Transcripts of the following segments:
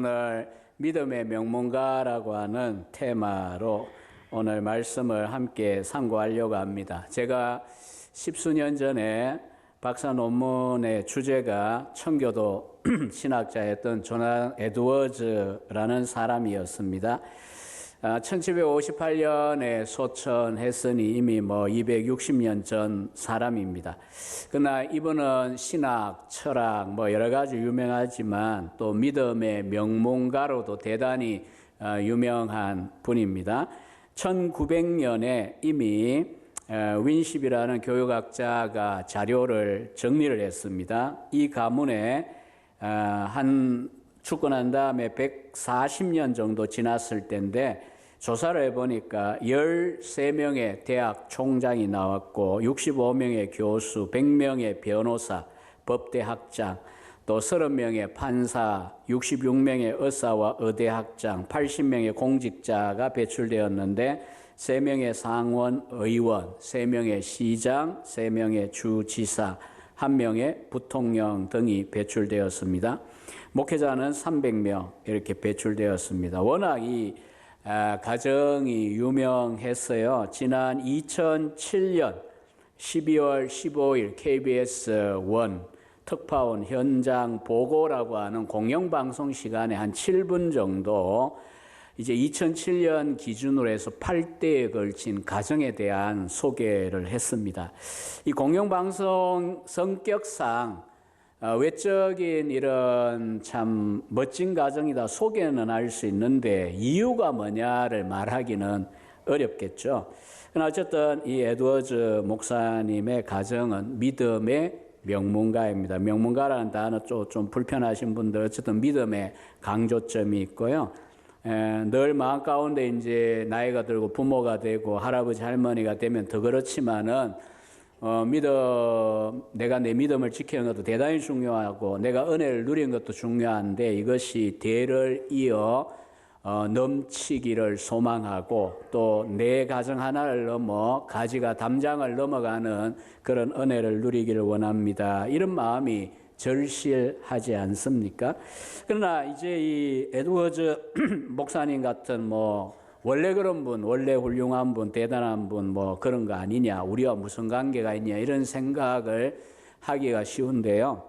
오늘 믿음의 명문가라고 하는 테마로 오늘 말씀을 함께 상고하려고 합니다. 제가 십수년 전에 박사 논문의 주제가 청교도 신학자였던 조난 에드워즈라는 사람이었습니다. 1758년에 소천했으니 이미 260년 전 사람입니다. 그러나 이분은 신학, 철학 여러 가지 유명하지만 또 믿음의 명문가로도 대단히 유명한 분입니다. 1900년에 이미 윈십이라는 교육학자가 자료를 정리를 했습니다. 이 가문에 죽고 난 다음에 140년 정도 지났을 때인데 조사를 해보니까 13명의 대학 총장이 나왔고 65명의 교수, 100명의 변호사, 법대학장, 또 30명의 판사, 66명의 의사와 의대학장, 80명의 공직자가 배출되었는데 3명의 상원 의원, 3명의 시장, 3명의 주지사, 1명의 부통령 등이 배출되었습니다. 목회자는 300명 이렇게 배출되었습니다. 워낙 이 가정이 유명했어요. 지난 2007년 12월 15일 KBS 1 특파원 현장 보고라고 하는 공영방송 시간에 한 7분 정도 이제 2007년 기준으로 해서 8대에 걸친 가정에 대한 소개를 했습니다. 이 공영방송 성격상 외적인 이런 참 멋진 가정이다 소개는 할 수 있는데 이유가 뭐냐를 말하기는 어렵겠죠. 그러나 어쨌든 이 에드워즈 목사님의 가정은 믿음의 명문가입니다. 명문가라는 단어 좀 불편하신 분들 어쨌든 믿음의 강조점이 있고요. 늘 마음 가운데 이제 나이가 들고 부모가 되고 할아버지 할머니가 되면 더 그렇지만은 내가 내 믿음을 지키는 것도 대단히 중요하고 내가 은혜를 누리는 것도 중요한데 이것이 대를 이어 넘치기를 소망하고 또 내 가정 하나를 넘어 가지가 담장을 넘어가는 그런 은혜를 누리기를 원합니다. 이런 마음이 절실하지 않습니까? 그러나 이제 이 에드워즈 목사님 같은 원래 그런 분, 원래 훌륭한 분, 대단한 분 그런 거 아니냐, 우리와 무슨 관계가 있냐 이런 생각을 하기가 쉬운데요.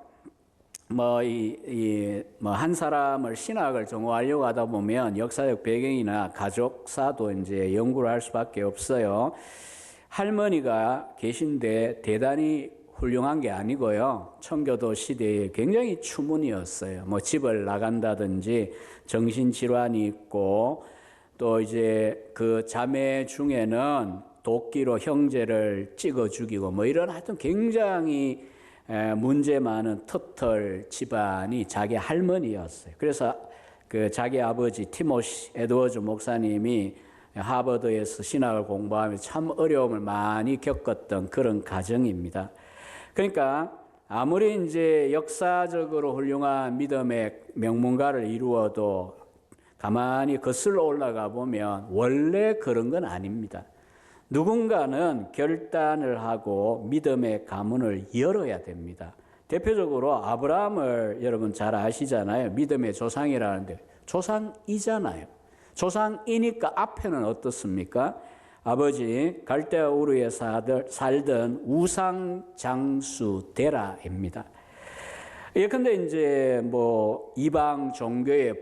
한 사람을 신학을 정오하려고 하다 보면 역사적 배경이나 가족사도 이제 연구를 할 수밖에 없어요. 할머니가 계신데 대단히 훌륭한 게 아니고요. 청교도 시대에 굉장히 추문이었어요. 집을 나간다든지 정신질환이 있고 또 이제 그 자매 중에는 도끼로 형제를 찍어 죽이고 이런 하여튼 굉장히 문제 많은 터털 집안이 자기 할머니였어요. 그래서 그 자기 아버지 티모시 에드워즈 목사님이 하버드에서 신학을 공부하며 참 어려움을 많이 겪었던 그런 가정입니다. 그러니까 아무리 이제 역사적으로 훌륭한 믿음의 명문가를 이루어도 가만히 거슬러 올라가 보면 원래 그런 건 아닙니다. 누군가는 결단을 하고 믿음의 가문을 열어야 됩니다. 대표적으로 아브라함을 여러분 잘 아시잖아요. 믿음의 조상이라는데 조상이잖아요. 조상이니까 앞에는 어떻습니까? 아버지 갈대아 우르에 살던 우상 장수 데라입니다. 예컨대 이제 이방 종교의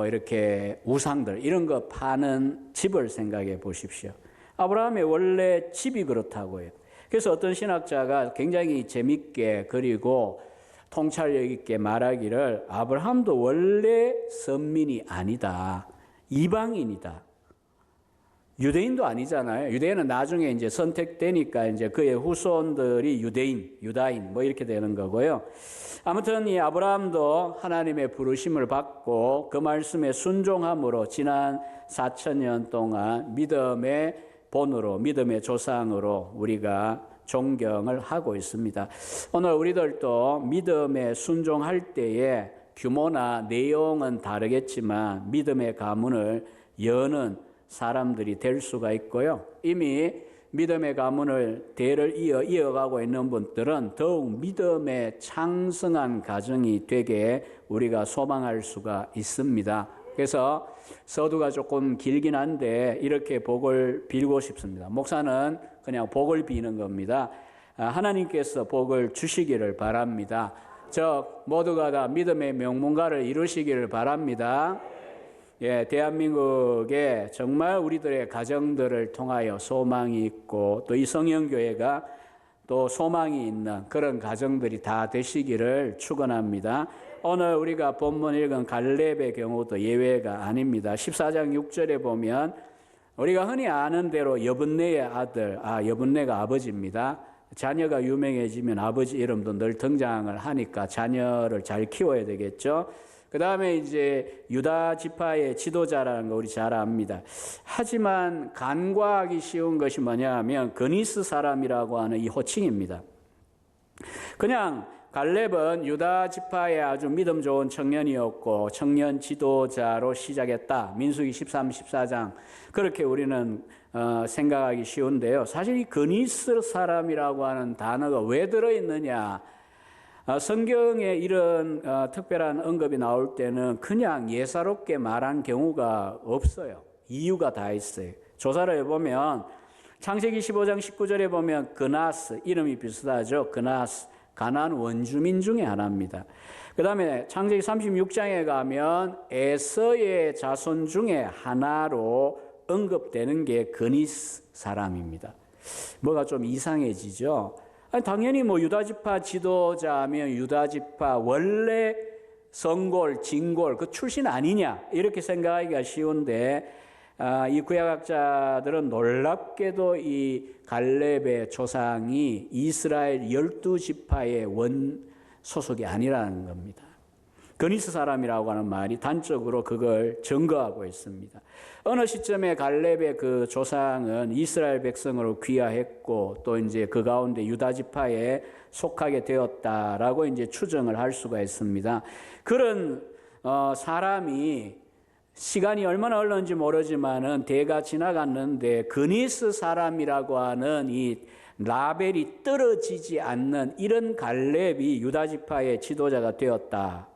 이렇게 우상들 이런 거 파는 집을 생각해 보십시오. 아브라함의 원래 집이 그렇다고요. 그래서 어떤 신학자가 굉장히 재밌게 그리고 통찰력 있게 말하기를 아브라함도 원래 선민이 아니다. 이방인이다. 유대인도 아니잖아요. 유대인은 나중에 이제 선택되니까 이제 그의 후손들이 유다인 이렇게 되는 거고요. 아무튼 이 아브라함도 하나님의 부르심을 받고 그 말씀에 순종함으로 지난 4000년 동안 믿음의 본으로 믿음의 조상으로 우리가 존경을 하고 있습니다. 오늘 우리들도 믿음에 순종할 때에 규모나 내용은 다르겠지만 믿음의 가문을 여는 사람들이 될 수가 있고요. 이미 믿음의 가문을 대를 이어가고 있는 분들은 더욱 믿음의 창성한 가정이 되게 우리가 소망할 수가 있습니다. 그래서 서두가 조금 길긴 한데 이렇게 복을 빌고 싶습니다. 목사는 그냥 복을 비는 겁니다. 하나님께서 복을 주시기를 바랍니다. 모두가 다 믿음의 명문가를 이루시기를 바랍니다. 예, 대한민국에 정말 우리들의 가정들을 통하여 소망이 있고 또 이 성령교회가 또 소망이 있는 그런 가정들이 다 되시기를 축원합니다. 오늘 우리가 본문 읽은 갈렙의 경우도 예외가 아닙니다. 14장 6절에 보면 우리가 흔히 아는 대로 여분네의 아들, 여분네가 아버지입니다. 자녀가 유명해지면 아버지 이름도 늘 등장을 하니까 자녀를 잘 키워야 되겠죠. 그 다음에 이제 유다 지파의 지도자라는 거 우리 잘 압니다. 하지만 간과하기 쉬운 것이 뭐냐 하면 그니스 사람이라고 하는 이 호칭입니다. 그냥 갈렙은 유다 지파의 아주 믿음 좋은 청년이었고 청년 지도자로 시작했다. 민수기 13, 14장 그렇게 우리는 생각하기 쉬운데요. 사실 이 그니스 사람이라고 하는 단어가 왜 들어있느냐. 성경에 이런 특별한 언급이 나올 때는 그냥 예사롭게 말한 경우가 없어요. 이유가 다 있어요. 조사를 해보면 창세기 15장 19절에 보면 그나스, 이름이 비슷하죠. 그나스, 가나안 원주민 중에 하나입니다. 그 다음에 창세기 36장에 가면 에서의 자손 중에 하나로 언급되는 게 그니스 사람입니다. 뭐가 좀 이상해지죠. 당연히 유다지파 지도자면 유다지파 원래 성골, 진골 그 출신 아니냐 이렇게 생각하기가 쉬운데 이 구약학자들은 놀랍게도 이 갈렙의 조상이 이스라엘 12지파의 원 소속이 아니라는 겁니다. 그니스 사람이라고 하는 말이 단적으로 그걸 증거하고 있습니다. 어느 시점에 갈렙의 그 조상은 이스라엘 백성으로 귀화했고 또 이제 그 가운데 유다 지파에 속하게 되었다라고 이제 추정을 할 수가 있습니다. 그런 사람이 시간이 얼마나 흘렀는지 모르지만은 대가 지나갔는데 그니스 사람이라고 하는 이 라벨이 떨어지지 않는 이런 갈렙이 유다 지파의 지도자가 되었다.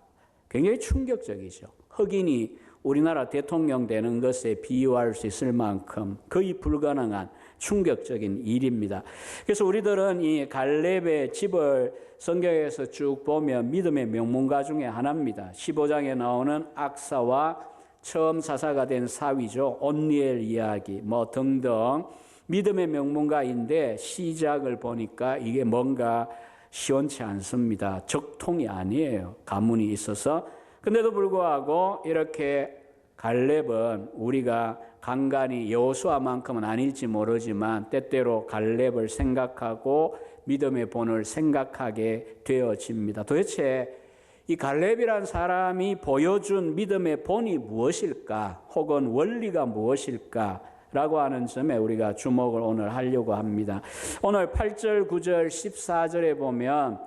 굉장히 충격적이죠. 흑인이 우리나라 대통령 되는 것에 비유할 수 있을 만큼 거의 불가능한 충격적인 일입니다. 그래서 우리들은 이 갈렙의 집을 성경에서 쭉 보면 믿음의 명문가 중에 하나입니다. 15장에 나오는 악사와 처음 사사가 된 사위죠. 온니엘 이야기 등등 믿음의 명문가인데 시작을 보니까 이게 뭔가 시원치 않습니다. 적통이 아니에요. 가문이 있어서. 근데도 불구하고 이렇게 갈렙은 우리가 간간히 여호수아만큼은 아닐지 모르지만 때때로 갈렙을 생각하고 믿음의 본을 생각하게 되어집니다. 도대체 이 갈렙이란 사람이 보여준 믿음의 본이 무엇일까? 혹은 원리가 무엇일까? 라고 하는 점에 우리가 주목을 오늘 하려고 합니다. 오늘 8절, 9절, 14절에 보면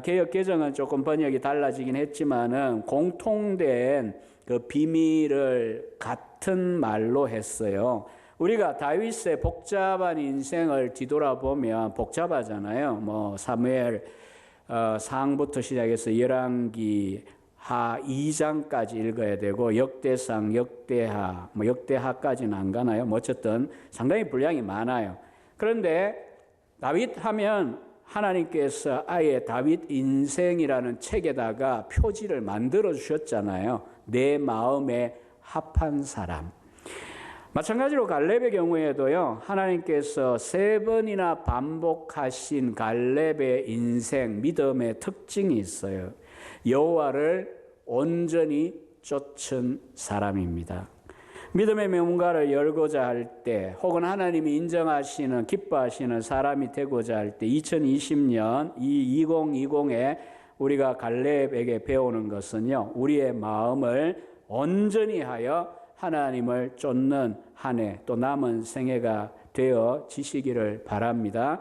개역 개정은 조금 번역이 달라지긴 했지만은 공통된 그 비밀을 같은 말로 했어요. 우리가 다윗의 복잡한 인생을 뒤돌아보면 복잡하잖아요. 사무엘 상부터 시작해서 열왕기 하 2장까지 읽어야 되고 역대상, 역대하, 역대하까지는 안 가나요? 어쨌든 상당히 분량이 많아요. 그런데 다윗 하면 하나님께서 아예 다윗 인생이라는 책에다가 표지를 만들어 주셨잖아요. 내 마음에 합한 사람. 마찬가지로 갈렙의 경우에도요. 하나님께서 3번이나 반복하신 갈렙의 인생, 믿음의 특징이 있어요. 여호와를 온전히 쫓은 사람입니다. 믿음의 명문가를 열고자 할 때 혹은 하나님이 인정하시는 기뻐하시는 사람이 되고자 할 때 2020년 이 2020에 우리가 갈렙에게 배우는 것은요. 우리의 마음을 온전히 하여 하나님을 쫓는 한 해 또 남은 생애가 되어지시기를 바랍니다.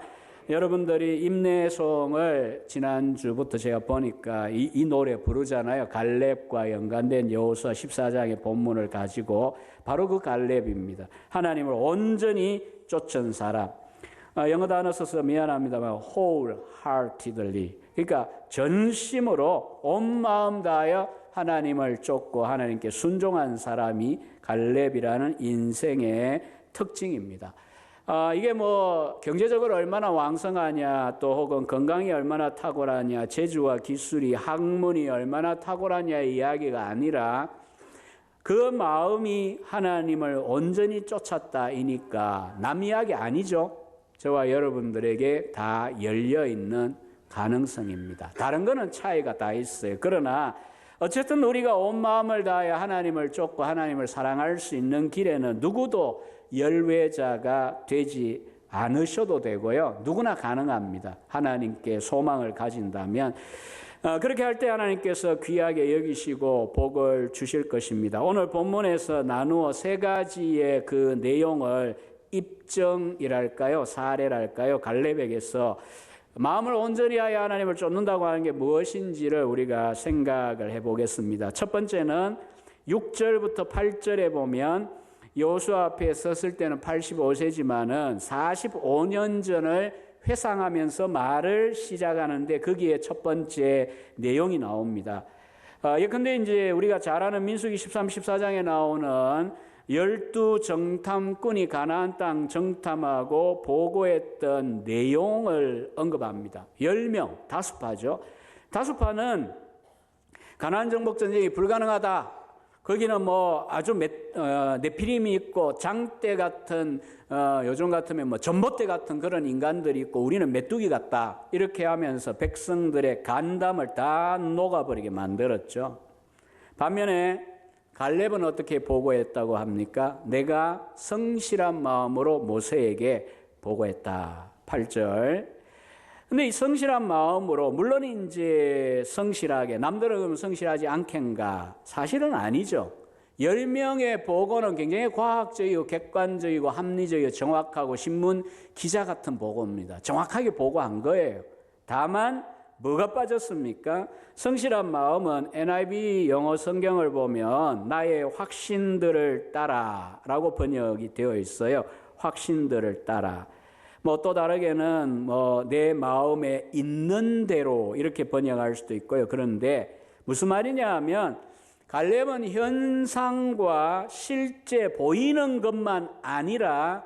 여러분들이 임내송을 지난주부터 제가 보니까 이 노래 부르잖아요. 갈렙과 연관된 여호수아 14장의 본문을 가지고 바로 그 갈렙입니다. 하나님을 온전히 쫓은 사람. 영어 단어 써서 미안합니다만 wholeheartedly, 그러니까 전심으로 온 마음 다하여 하나님을 쫓고 하나님께 순종한 사람이 갈렙이라는 인생의 특징입니다. 이게 뭐 경제적으로 얼마나 왕성하냐, 또 혹은 건강이 얼마나 탁월하냐, 재주와 기술이, 학문이 얼마나 탁월하냐의 이야기가 아니라 그 마음이 하나님을 온전히 쫓았다이니까 남 이야기 아니죠. 저와 여러분들에게 다 열려있는 가능성입니다. 다른 거는 차이가 다 있어요. 그러나 어쨌든 우리가 온 마음을 다하여 하나님을 쫓고 하나님을 사랑할 수 있는 길에는 누구도 열외자가 되지 않으셔도 되고요. 누구나 가능합니다. 하나님께 소망을 가진다면. 그렇게 할 때 하나님께서 귀하게 여기시고 복을 주실 것입니다. 오늘 본문에서 나누어 세 가지의 그 내용을 입증이랄까요, 사례랄까요, 갈렙에게서 마음을 온전히 하여 하나님을 쫓는다고 하는 게 무엇인지를 우리가 생각을 해보겠습니다. 첫 번째는 6절부터 8절에 보면 여호수아 앞에 섰을 때는 85세지만은 45년 전을 회상하면서 말을 시작하는데 거기에 첫 번째 내용이 나옵니다. 예컨대 이제 우리가 잘 아는 민수기 13, 14장에 나오는 12 정탐꾼이 가나안 땅 정탐하고 보고했던 내용을 언급합니다. 10명, 다수파죠. 다수파는 가나안 정복 전쟁이 불가능하다. 거기는 뭐 아주 네피림이 있고 장대 같은 요즘 같으면 뭐 전봇대 같은 그런 인간들이 있고 우리는 메뚜기 같다. 이렇게 하면서 백성들의 간담을 다 녹아버리게 만들었죠. 반면에 갈렙은 어떻게 보고했다고 합니까? 내가 성실한 마음으로 모세에게 보고했다. 8절. 근데 이 성실한 마음으로, 물론 이제 성실하게, 남들은 그러면 성실하지 않겠는가? 사실은 아니죠. 10명의 보고는 굉장히 과학적이고 객관적이고 합리적이고 정확하고 신문 기자 같은 보고입니다. 정확하게 보고한 거예요. 다만 뭐가 빠졌습니까? 성실한 마음은 NIV 영어 성경을 보면 나의 확신들을 따라 라고 번역이 되어 있어요. 확신들을 따라. 뭐 또 다르게는 뭐 내 마음에 있는 대로 이렇게 번역할 수도 있고요. 그런데 무슨 말이냐 하면 갈렙은 현상과 실제 보이는 것만 아니라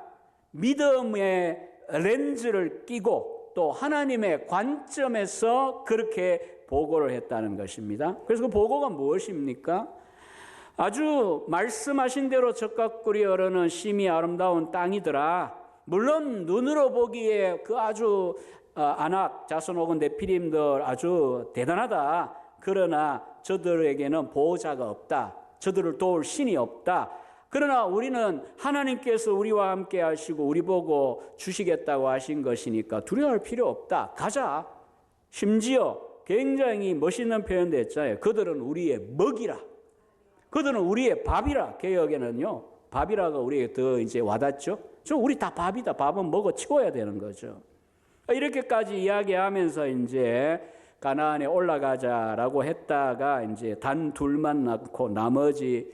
믿음의 렌즈를 끼고 또 하나님의 관점에서 그렇게 보고를 했다는 것입니다. 그래서 그 보고가 무엇입니까? 아주 말씀하신 대로 적각꿀이 흐르는 심히 아름다운 땅이더라. 물론 눈으로 보기에 그 아주 아낙, 자손 혹은 네피림들 아주 대단하다. 그러나 저들에게는 보호자가 없다. 저들을 도울 신이 없다. 그러나 우리는 하나님께서 우리와 함께 하시고 우리 보고 주시겠다고 하신 것이니까 두려워할 필요 없다. 가자. 심지어 굉장히 멋있는 표현도 했잖아요. 그들은 우리의 먹이라. 그들은 우리의 밥이라. 개혁에는요. 밥이라가 우리에게 더 이제 와닿죠. 우리 다 밥이다. 밥은 먹어 치워야 되는 거죠. 이렇게까지 이야기하면서 이제 가나안에 올라가자라고 했다가 이제 단 둘만 낳고 나머지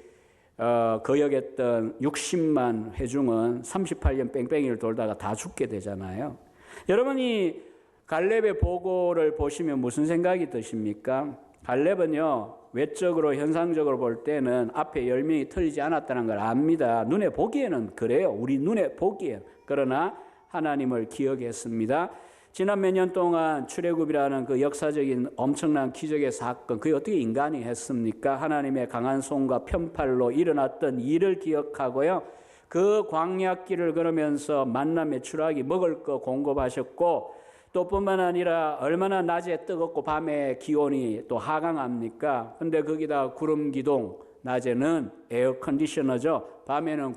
거역했던 60만 회중은 38년 뺑뺑이를 돌다가 다 죽게 되잖아요. 여러분이 갈렙의 보고를 보시면 무슨 생각이 드십니까? 갈렙은요, 외적으로 현상적으로 볼 때는 앞에 10명이 틀리지 않았다는 걸 압니다. 눈에 보기에는 그래요. 우리 눈에 보기에는. 그러나 하나님을 기억했습니다. 지난 몇 년 동안 출애굽이라는 그 역사적인 엄청난 기적의 사건, 그게 어떻게 인간이 했습니까? 하나님의 강한 손과 편팔로 일어났던 일을 기억하고요. 그 광야길을 걸으면서 만나 메추라기 먹을 거 공급하셨고 또 뿐만 아니라 얼마나 낮에 뜨겁고 밤에 기온이 또 하강합니까? 근데 거기다 구름 기둥, 낮에는 에어 컨디셔너죠. 밤에는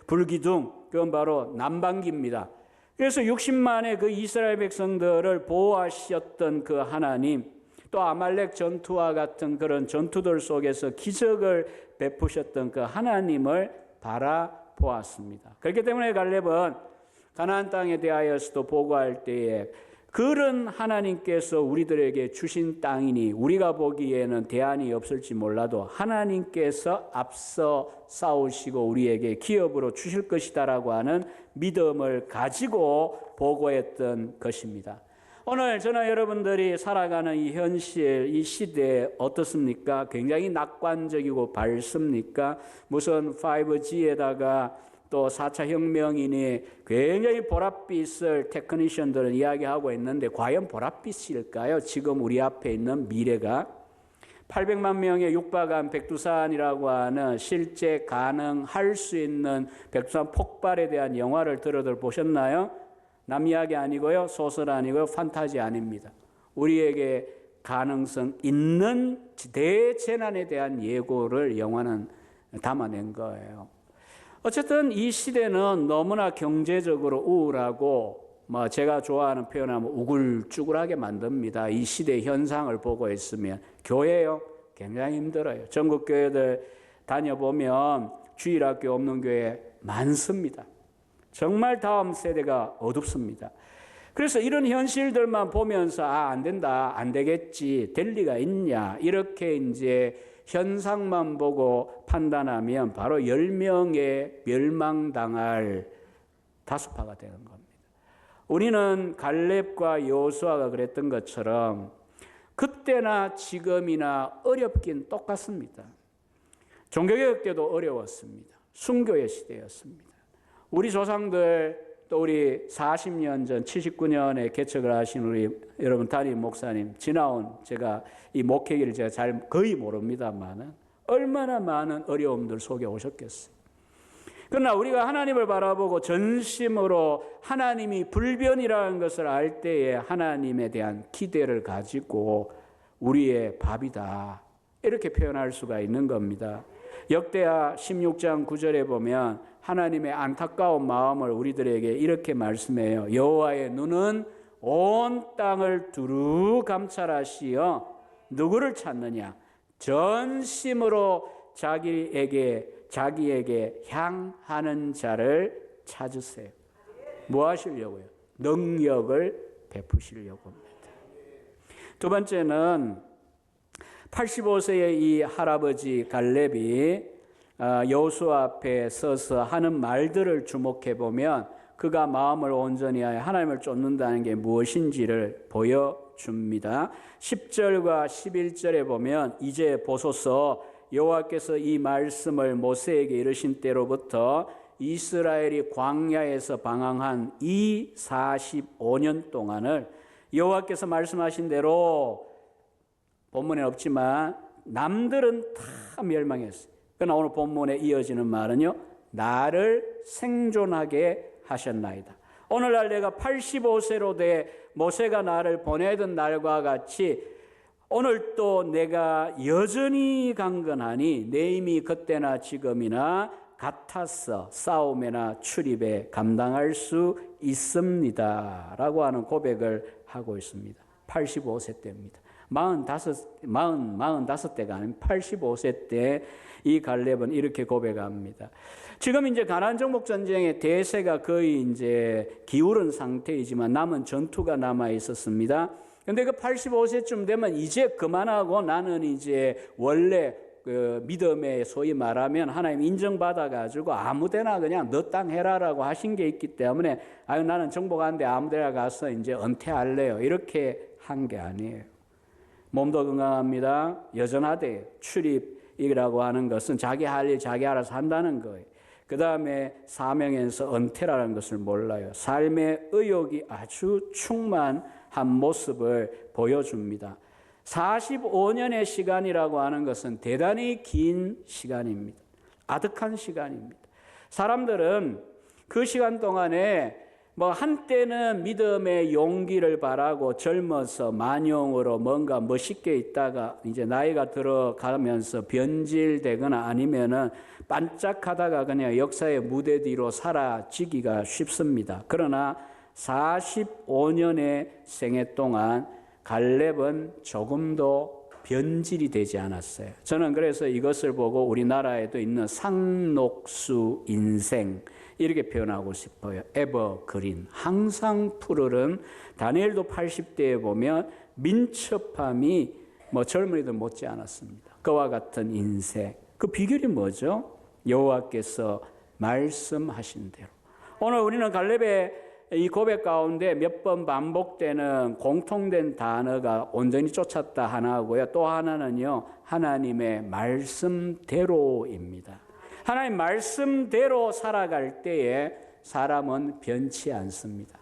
불기둥, 그건 바로 난방기입니다. 그래서 60만의 그 이스라엘 백성들을 보호하셨던 그 하나님, 또 아말렉 전투와 같은 그런 전투들 속에서 기적을 베푸셨던 그 하나님을 바라보았습니다. 그렇기 때문에 갈렙은 가나안 땅에 대하여서도 보고할 때에 그런 하나님께서 우리들에게 주신 땅이니 우리가 보기에는 대안이 없을지 몰라도 하나님께서 앞서 싸우시고 우리에게 기업으로 주실 것이다라고 하는 믿음을 가지고 보고했던 것입니다. 오늘 저는 여러분들이 살아가는 이 현실, 이 시대 어떻습니까? 굉장히 낙관적이고 밝습니까? 무슨 5G에다가 또 4차 혁명이니 굉장히 보랏빛을 테크니션들은 이야기하고 있는데 과연 보랏빛일까요? 지금 우리 앞에 있는 미래가 800만 명에 육박한 백두산이라고 하는 실제 가능할 수 있는 백두산 폭발에 대한 영화를 들어들 보셨나요? 남 이야기 아니고요. 소설 아니고요. 판타지 아닙니다. 우리에게 가능성 있는 대재난에 대한 예고를 영화는 담아낸 거예요. 어쨌든 이 시대는 너무나 경제적으로 우울하고 제가 좋아하는 표현하면 우글쭈글하게 만듭니다. 이 시대 현상을 보고 있으면 교회요 굉장히 힘들어요. 전국 교회들 다녀보면 주일학교 없는 교회 많습니다. 정말 다음 세대가 어둡습니다. 그래서 이런 현실들만 보면서 안 된다, 안 되겠지, 될 리가 있냐 이렇게 이제 현상만 보고 판단하면 바로 10명에 멸망당할 다수파가 되는 겁니다. 우리는 갈렙과 여호수아가 그랬던 것처럼 그때나 지금이나 어렵긴 똑같습니다. 종교개혁 때도 어려웠습니다. 순교의 시대였습니다. 우리 조상들 또 우리 40년 전 79년에 개척을 하신 우리 여러분 담임 목사님 지나온 제가 이 목회기를 제가 거의 모릅니다만은 얼마나 많은 어려움들 속에 오셨겠어요. 그러나 우리가 하나님을 바라보고 전심으로 하나님이 불변이라는 것을 알 때에 하나님에 대한 기대를 가지고 우리의 밥이다 이렇게 표현할 수가 있는 겁니다. 역대하 16장 9절에 보면 하나님의 안타까운 마음을 우리들에게 이렇게 말씀해요. 여호와의 눈은 온 땅을 두루 감찰하시어 누구를 찾느냐? 전심으로 자기에게 향하는 자를 찾으세요. 뭐 하시려고요? 능력을 베푸시려고 합니다. 두 번째는 85세의 이 할아버지 갈렙이 여호수아 앞에 서서 하는 말들을 주목해 보면 그가 마음을 온전히 하여 하나님을 쫓는다는 게 무엇인지를 보여줍니다. 10절과 11절에 보면 이제 보소서 여호와께서 이 말씀을 모세에게 이르신 때로부터 이스라엘이 광야에서 방황한 이 45년 동안을 여호와께서 말씀하신 대로 본문에 없지만 남들은 다 멸망했어요. 그러나 오늘 본문에 이어지는 말은요. 나를 생존하게 하셨나이다. 오늘날 내가 85세로 돼 모세가 나를 보내던 날과 같이 오늘 또 내가 여전히 강건하니 내 힘이 그때나 지금이나 같아서 싸움에나 출입에 감당할 수 있습니다. 라고 하는 고백을 하고 있습니다. 85세 때입니다. 45대가 아닌 85세 때 이 갈렙은 이렇게 고백합니다. 지금 이제 가나안 정복 전쟁의 대세가 거의 이제 기울은 상태이지만 남은 전투가 남아 있었습니다. 근데 그 85세쯤 되면 이제 그만하고 나는 이제 원래 그 믿음에 소위 말하면 하나님 인정받아가지고 아무데나 그냥 너 땅 해라라고 하신 게 있기 때문에 나는 정복하는데 아무데나 가서 이제 은퇴할래요. 이렇게 한 게 아니에요. 몸도 건강합니다. 여전하대요. 출입이라고 하는 것은 자기 할 일 자기 알아서 한다는 거예요. 그 다음에 사명에서 은퇴라는 것을 몰라요. 삶의 의욕이 아주 충만한 모습을 보여줍니다. 45년의 시간이라고 하는 것은 대단히 긴 시간입니다. 아득한 시간입니다. 사람들은 그 시간 동안에 한때는 믿음의 용기를 바라고 젊어서 만용으로 뭔가 멋있게 있다가 이제 나이가 들어가면서 변질되거나 아니면은 반짝하다가 그냥 역사의 무대 뒤로 사라지기가 쉽습니다. 그러나 45년의 생애 동안 갈렙은 조금도 변질이 되지 않았어요. 저는 그래서 이것을 보고 우리나라에도 있는 상록수 인생 이렇게 표현하고 싶어요. 에버그린, 항상 푸르른. 다니엘도 80대에 보면 민첩함이 젊은이들 못지 않았습니다. 그와 같은 인생. 그 비결이 뭐죠? 여호와께서 말씀하신 대로. 오늘 우리는 갈렙의 이 고백 가운데 몇 번 반복되는 공통된 단어가 온전히 쫓았다 하나고요. 또 하나는요, 하나님의 말씀대로입니다. 하나님 말씀대로 살아갈 때에 사람은 변치 않습니다.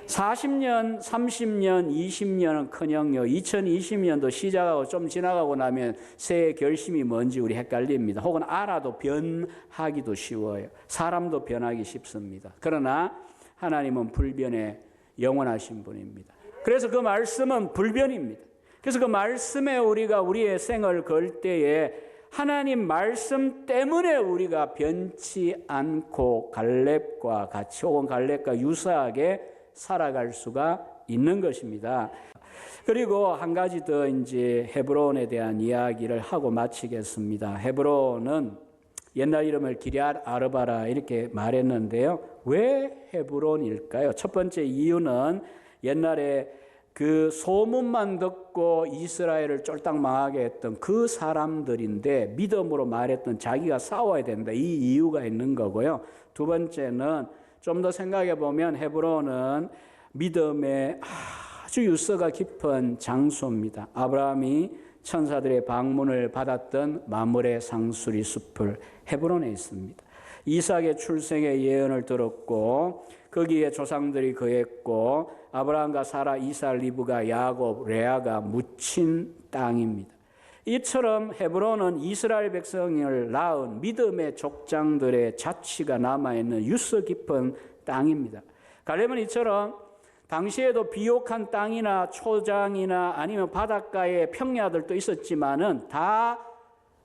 40년, 30년, 20년은 커녕요 2020년도 시작하고 좀 지나가고 나면 새해 결심이 뭔지 우리 헷갈립니다. 혹은 알아도 변하기도 쉬워요. 사람도 변하기 쉽습니다. 그러나 하나님은 불변에 영원하신 분입니다. 그래서 그 말씀은 불변입니다. 그래서 그 말씀에 우리가 우리의 생을 걸 때에 하나님 말씀 때문에 우리가 변치 않고 갈렙과 같이 혹은 갈렙과 유사하게 살아갈 수가 있는 것입니다. 그리고 한 가지 더 이제 헤브론에 대한 이야기를 하고 마치겠습니다. 헤브론은 옛날 이름을 기럇 아르바라 이렇게 말했는데요. 왜 헤브론일까요? 첫 번째 이유는 옛날에 그 소문만 듣고 이스라엘을 쫄딱 망하게 했던 그 사람들인데 믿음으로 말했던 자기가 싸워야 된다. 이 이유가 있는 거고요. 두 번째는 좀 더 생각해 보면 헤브론은 믿음의 아주 유서가 깊은 장소입니다. 아브라함이 천사들의 방문을 받았던 마므레 상수리 숲을 헤브론에 있습니다. 이삭의 출생의 예언을 들었고 거기에 조상들이 거했고 아브라함과 사라, 이삭, 리브가, 야곱, 레아가 묻힌 땅입니다. 이처럼 헤브론은 이스라엘 백성을 낳은 믿음의 족장들의 자취가 남아있는 유서 깊은 땅입니다. 갈렙은 이처럼 당시에도 비옥한 땅이나 초장이나 아니면 바닷가에 평야들도 있었지만은 다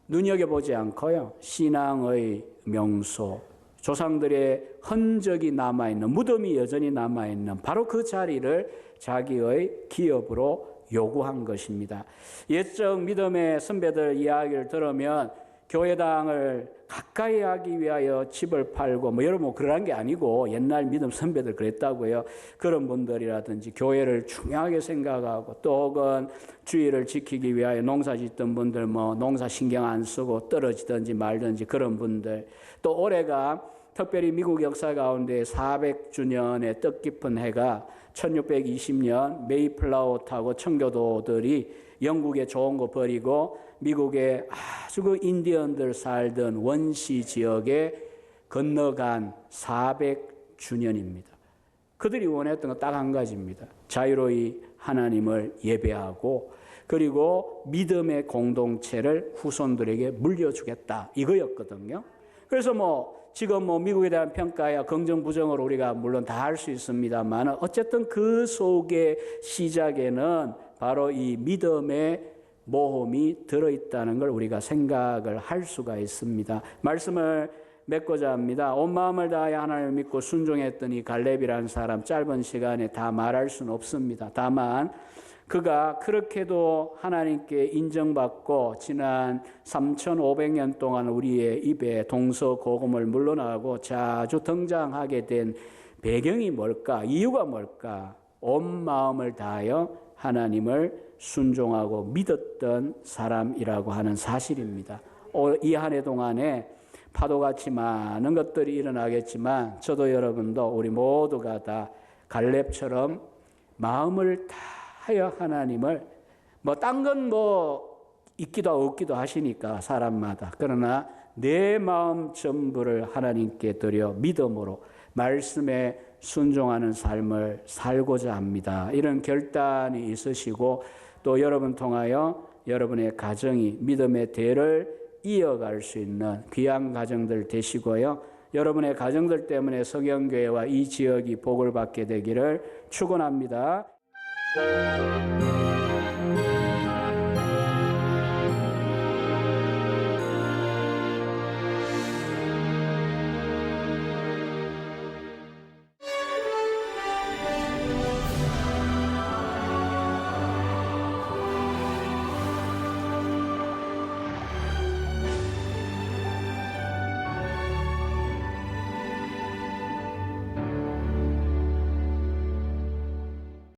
눈여겨보지 않고요. 신앙의 명소, 조상들의 흔적이 남아있는, 무덤이 여전히 남아있는 바로 그 자리를 자기의 기업으로 요구한 것입니다. 옛적 믿음의 선배들 이야기를 들으면 교회당을 가까이 하기 위하여 집을 팔고 여러분 그러한 게 아니고 옛날 믿음 선배들 그랬다고요. 그런 분들이라든지 교회를 중요하게 생각하고 또 혹은 주의를 지키기 위하여 농사 짓던 분들 농사 신경 안 쓰고 떨어지든지 말든지 그런 분들 또 올해가 특별히 미국 역사 가운데 400주년의 뜻깊은 해가 1620년 메이플라워 타고 청교도들이 영국에 좋은 거 버리고 미국에 아주 그 인디언들 살던 원시 지역에 건너간 400주년입니다. 그들이 원했던 건 딱 한 가지입니다. 자유로이 하나님을 예배하고 그리고 믿음의 공동체를 후손들에게 물려주겠다 이거였거든요. 그래서 지금 미국에 대한 평가야 긍정 부정으로 우리가 물론 다 할 수 있습니다만 어쨌든 그 속의 시작에는 바로 이 믿음의 모험이 들어있다는 걸 우리가 생각을 할 수가 있습니다. 말씀을 맺고자 합니다. 온 마음을 다하여 하나님을 믿고 순종했던 이 갈렙이라는 사람 짧은 시간에 다 말할 수는 없습니다. 다만 그가 그렇게도 하나님께 인정받고 지난 3,500년 동안 우리의 입에 동서고금을 물러나고 자주 등장하게 된 배경이 뭘까? 이유가 뭘까? 온 마음을 다하여 하나님을 순종하고 믿었던 사람이라고 하는 사실입니다. 이 한 해 동안에 파도같이 많은 것들이 일어나겠지만 저도 여러분도 우리 모두가 다 갈렙처럼 마음을 다하여 하나님을 딴 건 있기도 없기도 하시니까 사람마다 그러나 내 마음 전부를 하나님께 드려 믿음으로 말씀에 순종하는 삶을 살고자 합니다. 이런 결단이 있으시고 또 여러분 통하여 여러분의 가정이 믿음의 대를 이어갈 수 있는 귀한 가정들 되시고요. 여러분의 가정들 때문에 성경교회와 이 지역이 복을 받게 되기를 축원합니다.